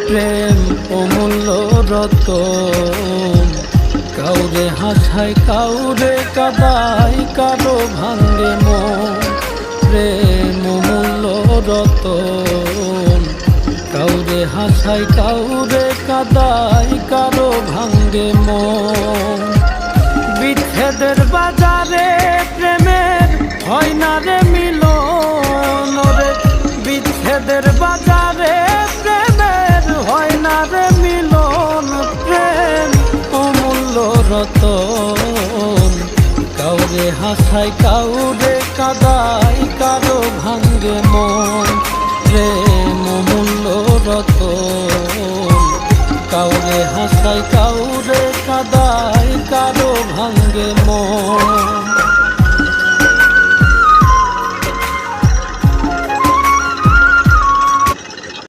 প্রেম অমূল্য রতন, কাউরে হাসায় কাউরে কাদায়, কারো ভাঙ্গে মন। প্রেম অমূল্য রতন, কাউরে হাসায় কাউরে কাদায়, কারো ভাঙ্গে মন। বিচ্ছেদের বাজারে প্রেমের হয় না রে মিলন রে, বিচ্ছেদের বাজারে প্রেমের হয় না রে মিলন। প্রেম অমূল্য রতন, কাউরে হাসায় কাউরে কাদায়, কারো ভাঙ্গে মন। প্রেম